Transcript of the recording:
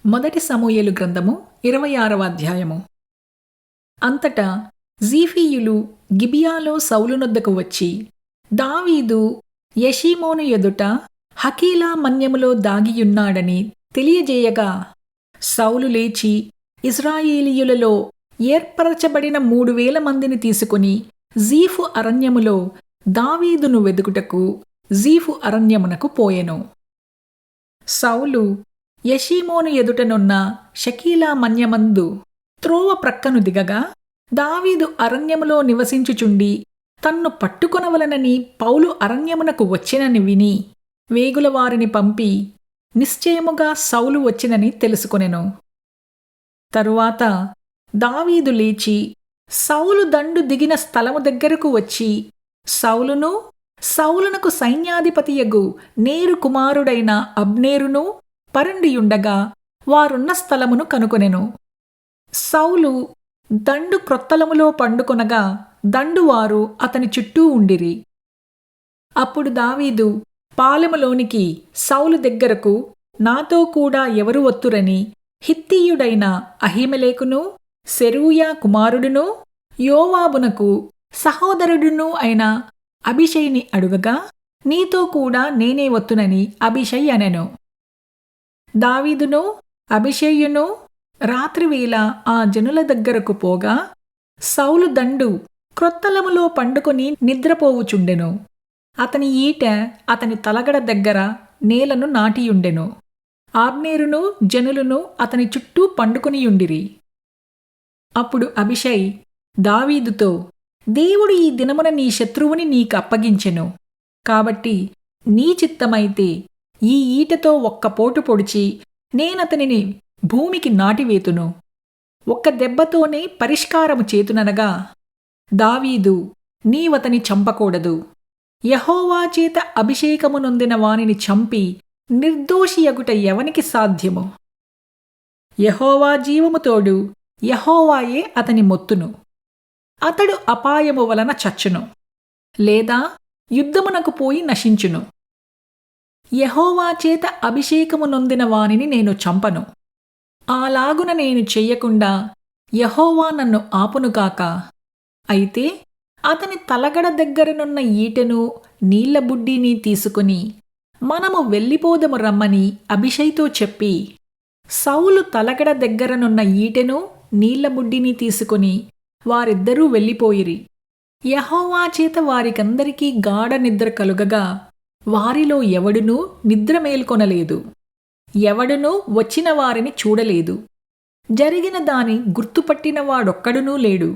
మొదటి సమూయేలు గ్రంథము 26వ అధ్యాయము. అంతటా జీఫీయులు గిబియాలో సౌలునొద్దకు వచ్చి, దావీదు యెషీమోను ఎదుట హకీలా మన్యములో దాగియున్నాడని తెలియజేయగా, సౌలు లేచి ఇశ్రాయేలీయులలో ఏర్పరచబడిన 3000 మందిని తీసుకుని జీఫు అరణ్యములో దావీదును వెదుకుటకు జీఫు అరణ్యమునకు పోయెను. సౌలు యెషీమోను ఎదుటనున్న షకీలా మన్యమందు త్రోవ ప్రక్కను దిగగా, దావీదు అరణ్యములో నివసించుచుండి తన్ను పట్టుకొనవలనని పౌలు అరణ్యమునకు వచ్చినని విని వేగుల వారిని పంపి నిశ్చయముగా సౌలు వచ్చినని తెలుసుకొనెను. తరువాత దావీదు లేచి సౌలు దండు దిగిన స్థలము దగ్గరకు వచ్చి, సౌలునకు సైన్యాధిపతియగు నేరు కుమారుడైన అబ్నేరును పరుండియుండగా వారున్న స్థలమును కనుకొనెను. సౌలు దండు క్రొత్తలములో పండుకొనగా దండువారు అతని చుట్టూ ఉండిరి. అప్పుడు దావీదు పాలెములోనికి సౌలు దగ్గరకు నాతో కూడా ఎవరు వత్తురని హిత్తీయుడైన అహీమెలెకును, సెరూయా కుమారుడును, యోవాబునకు సహోదరుడును అయిన అబీషైని అడుగగా, నీతో కూడా నేనే వత్తునని అబీషై అనెను. దావీదును అబీషైయును రాత్రివేళ ఆ జనుల దగ్గరకు పోగా, సౌలు దండు క్రొత్తలములో పండుకొని నిద్రపోవుచుండెను. అతని ఈటె అతని తలగడ దగ్గర నేలను నాటియుండెను. అబ్నేరును జనులను అతని చుట్టూ పండుకొనియుండిరి. అప్పుడు అబీషై దావీదుతో, దేవుడు ఈ దినమున నీ శత్రువుని నీకప్పగించెను. కాబట్టి నీ చిత్తమైతే ఈ ఈటెతో ఒక్క పోటు పొడిచి నేనతనిని భూమికి నాటివేతును. ఒక్క దెబ్బతోనే పరిష్కారము చేతుననగా, దావీదు నీవతని చంపకూడదు. యెహోవా చేత అభిషేకము నొందిన వానిని చంపి నిర్దోషియగుట ఎవనికి సాధ్యము? యెహోవా జీవము తోడు యెహోవాయే అతని మొత్తును. అతడు అపాయము వలన చచ్చును, లేదా యుద్ధమునకు పోయి నశించును. యెహోవా చేత అభిషేకము నొందిన వానిని నేను చంపను. అలాగున నేను చెయ్యకుండా యెహోవా నన్ను ఆపునుగాక. అయితే అతని తలగడ దగ్గరనున్న ఈటెను నీళ్ల బుడ్డిని తీసుకుని మనము వెళ్ళిపోదము రమ్మని అబీషైతో చెప్పి, సౌలు తలగడ దగ్గరనున్న ఈటెను నీళ్ల బుడ్డిని తీసుకుని వారిద్దరూ వెళ్ళిపోయిరి. యెహోవా చేత వారికందరికీ గాఢ నిద్ర కలుగగా వారిలో ఎవడునూ నిద్ర మేల్కొనలేదు. ఎవడునూ వచ్చిన వారిని చూడలేదు. జరిగిన దాని గుర్తుపట్టిన వాడొక్కడునూ లేడు.